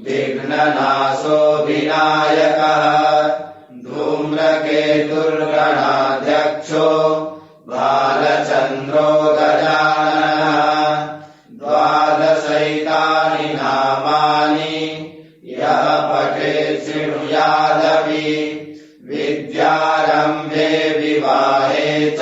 विघ्ननाशो विनायकः धूम्रकेतुः धूमकेतुर्गणाध्यक्षो बालचन्द्रो गजाननः। द्वादशैतानि नामानि यः पठेत् शृणुयादपि। विद्यारम्भे विवाहे च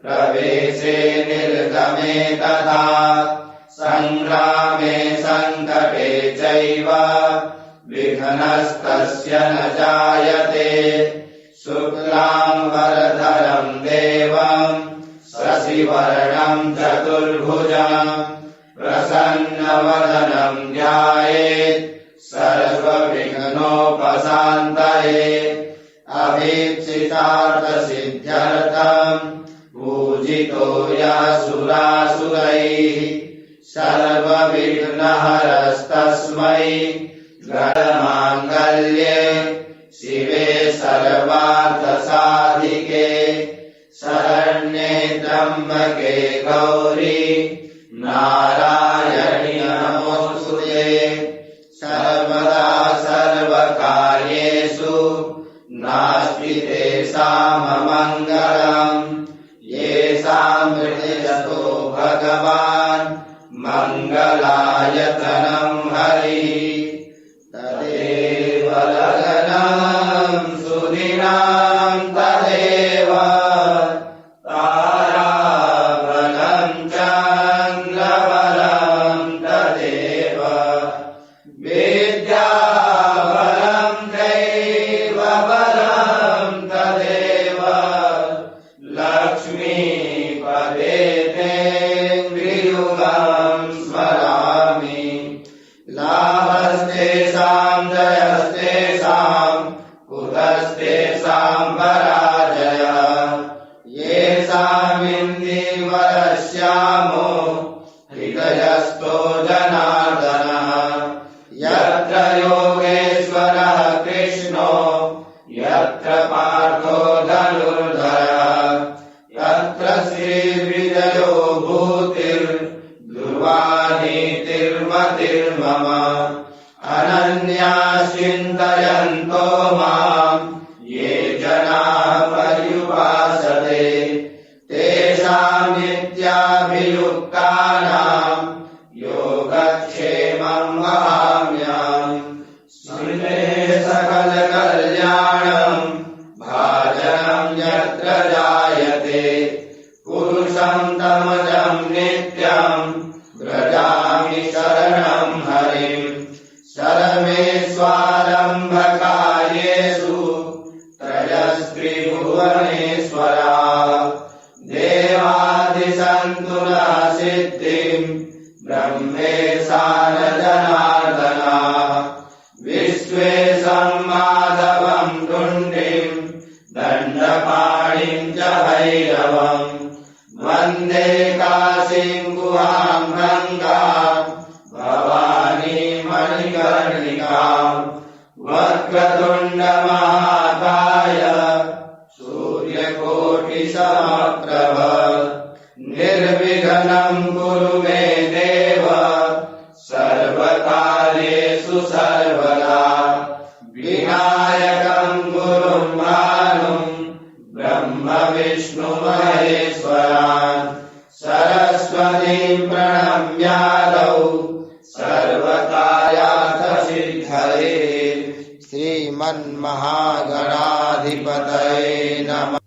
प्रवेशे निर्गमे तथा। सङ्ग्रामे सङ्कटे चैव विघ्नस्तस्य न जायते। शुक्लाम्बरधरम् देवम् शशिवर्णम् चतुर्भुजम् प्रसन्नवदनम् ध्यायेत् सर्वविघ्नोपशान्तये। अभीप्सितार्थसिद्ध्यर्थम् पूजितो यः सुरासुरैः सर्वविघ्नहरस्तस्मै गणमाङ्गल्ये शिवे सर्वार्थसाधिके शरण्ये त्र्यम्बके गौरी नारायणि नमोऽस्तुते। सर्वदा सर्वकार्येषु नास्ति तेषाममङ्गलम्। येषाम् हृदयस्थो भगवान् मङ्गलायतनम् हरिः। तदेव लग्नम् सुदिनाम् तदेव ताराबलम् चन्द्रबलम् तदेव विद्याबलम् दैवबलम् तदेव लक्ष्मीपदे तेन्द्रियुगम् स्मरामि। लाभस्तेषाम् जयस्तेषाम् कुतस्तेषाम् पराजयः। येषामिन्दीवरश्यामो हृदयस्थो जनार्दनः। यत्र योगेश्वरः कृष्णो यत्र पार्थो धनुर्धरः। यत्र श्रीविजयो भूतिर्ध्रुवा नीतिर्मतिर्मम। अनन्याः चिन्तयन्तो माम् ये जनाः पर्युपासते तेषाम् नित्याभियुक्तानाम् योगक्षेमम् वहाम्यहम्। स्मृते सकलकल्याणम् भाजनम् यत्र जायते पुरुषम् तमजम् नित्यम् व्रजामि शरणम् हरिम्। शरमेष्वारम्भकार्येषु त्रयस्त्रिभुवनेश्वराः। देवादिसन्तु नः सिद्धिम् ब्रह्मेशान जनार्दनाः। विश्वेशम् माधवम् तुण्डिम् दण्डपाणिम् च भैरवम्। वन्दे काशीम् गुहाम् गङ्गाम् भवानी मणिकर्णिकाम्। वक्रतुण्डमहाकाय सूर्यकोटिसमप्रभ निर्विघ्नम् कुरु मे देव सर्वकार्येषु सर्वदा। विनायकम् गुरुम् भानुम् ब्रह्म विष्णु महेश्वरान् सरस्वतीम् प्रणम्यादौ सर्वकार्यार्थसिद्धये। श्रीमन्महागणाधिपतये नमः।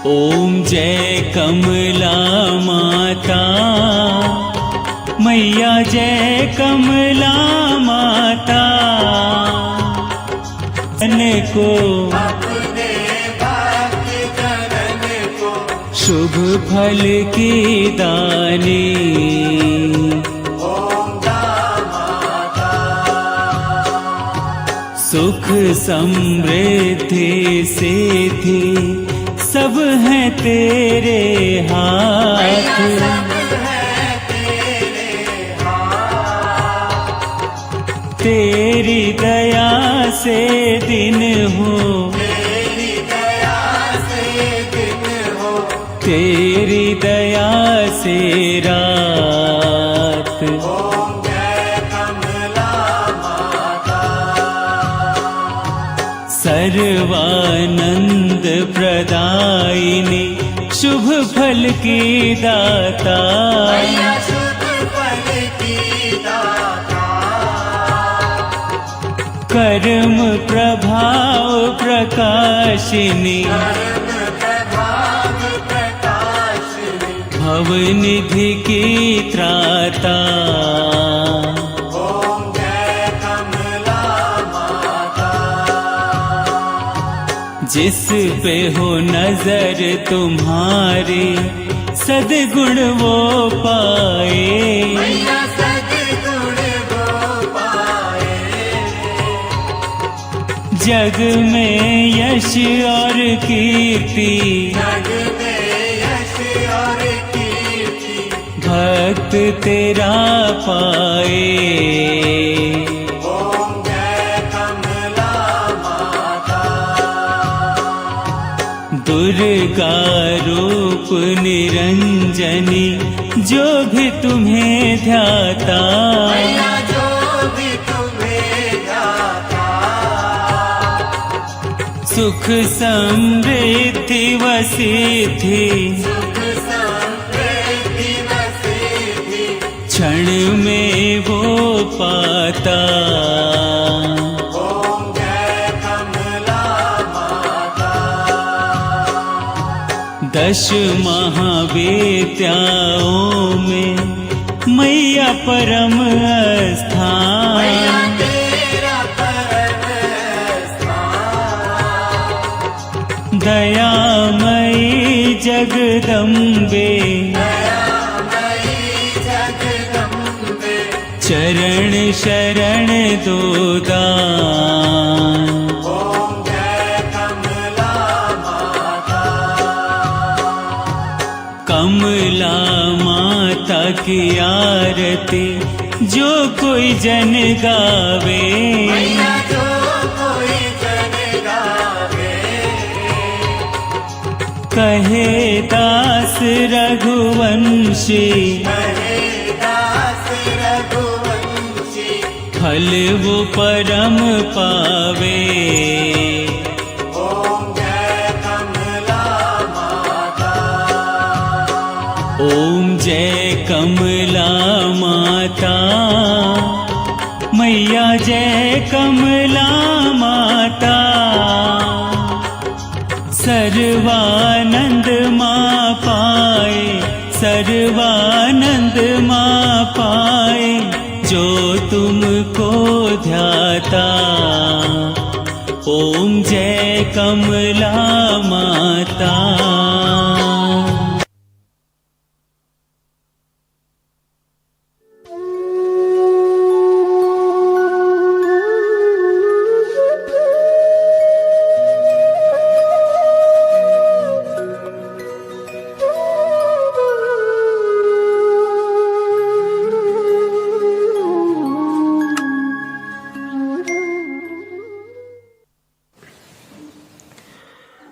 ओम जय कमला माता, मैया जय कमला माता, जनन को अपने भक्त जनन को शुभ फल की दानी। ओम माता, सुख समृद्धि सिद्धि सब है तेरे हाथ। सब है तेरे हाथ, तेरी दया से दिन हो, तेरी दया से दिन हो, तेरी दया से रात। ओम जय कमला माता, सर्वानंद प्रदायिनी शुभ फल की दाता। मैया शुभ फल की दाता, कर्म प्रभाव प्रकाशिनी कर्म प्रभाव प्रकाशिनी, भवनिधि की त्राता। ओम जय कमला माता, जिस पे हो नजर तुम्हारी सद्गुण वो पाए। मैया सद्गुण वो पाए, जग में यश और कीर्ति जग में यश और कीर्ति, भक्त तेरा पाए। ओम जय कमला माता, दुर्गा रूप निरंजनी जो भी तुम्हें ध्याता। मैया जो भी तुम्हें गाता, सुख समृद्धि व सिद्धि सुख समृद्धि व सिद्धि, क्षण में वो पाता। ओम जय कमला माता, दश महाविद्याओं में मैया परम स्थान। मैया तेरा परम स्थान, दयामयी जगदम्बे दयामयी जगदम्बे, चरण शरण दो दान। ओम जय कमला माता, कमला माता की आरती जो कोई जन गावे। मैया जो कोई जन गावे, कहे दास रघुवंशी कहे दास रघुवंशी, फल वो परम पावे। ओम जय कमला माता, ओम जय कमला माता, मैया जय कमला माता। सर्वानंद माँ पाए, सर्वानंद माँ पाए जो तुमको ध्याता। ओम जय कमला माता।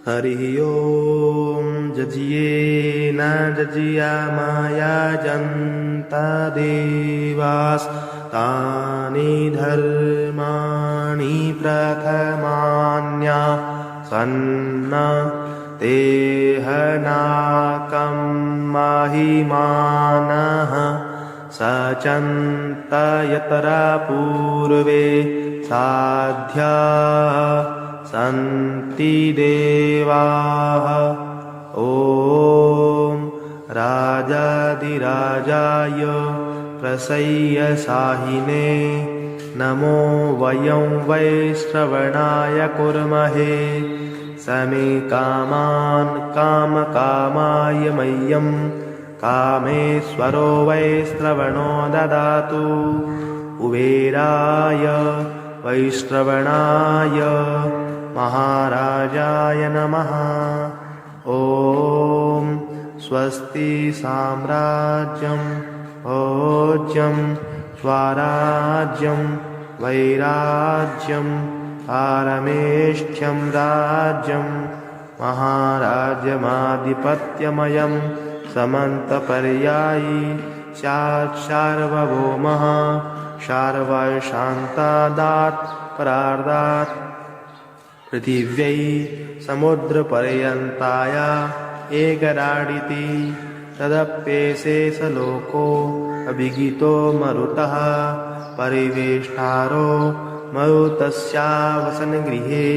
हरि ओम जजिए न जजिया माया जन्ता देवास तानि धर्माणि प्रथमान्या सन्ना तेहनाकं महिमानः सचन्त यतरा पूर्वे साध्या सन्ति देवाः ॐ राजाधिराजाय प्रसय्यशाहिने नमो वयं वै श्रवणाय कुर्महे समे कामान् कामकामाय मह्यं कामेश्वरो वै श्रवणो ददातु कुबेराय वैश्रवणाय महाराजाय नमः ॐ स्वस्ति साम्राज्यं भोज्यं स्वराज्यं वैराज्यं पारमेष्ठ्यं राज्यं महाराज्यमाधिपत्यमयं समन्तपर्यायी स्यात् सार्वभौमः शार्वर्शान्तादात् परार्धात् पृथिव्यै समुद्रपर्यन्ताय एकराडिति तदप्येशेषलोको अभिगितो मरुतः परिवेष्टारो मरुतस्यावसनगृहे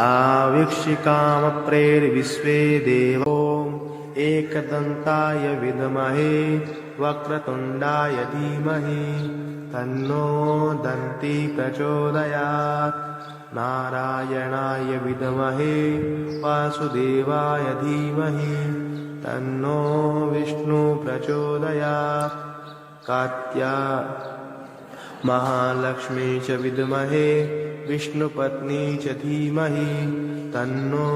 आवीक्षिकामप्रेर्विश्वे देवो एकदन्ताय विद्महे वक्रतुण्डाय धीमहि तन्नो दन्ती प्रचोदयात् नारायणाय विद्महे वासुदेवाय धीमहि तन्नो विष्णु प्रचोदयात् कात्या महालक्ष्मी च विद्महे विष्णुपत्नी च धीमहि तन्नो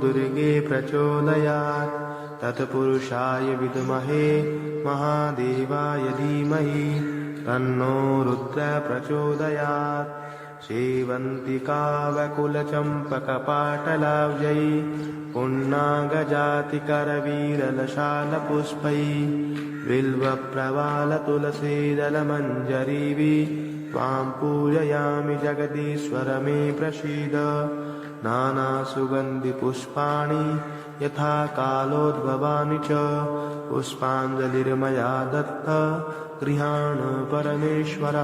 दुर्गे प्रचोदयात् तत्पुरुषाय विद्महे महादेवाय धीमहि तन्नो रुद्र प्रचोदयात् सेवन्तिकावकुलचम्पकपाटलाब्जै पुण्णागजातिकरवीरलशालपुष्पै बिल्वप्रवालतुलसीदलमञ्जरीभिः त्वां पूजयामि जगदीश्वर मे प्रसीद नानासुगन्धिपुष्पाणि यथा कालोद्भवानि च पुष्पाञ्जलिर्मया दत्ता गृहाण परमेश्वर।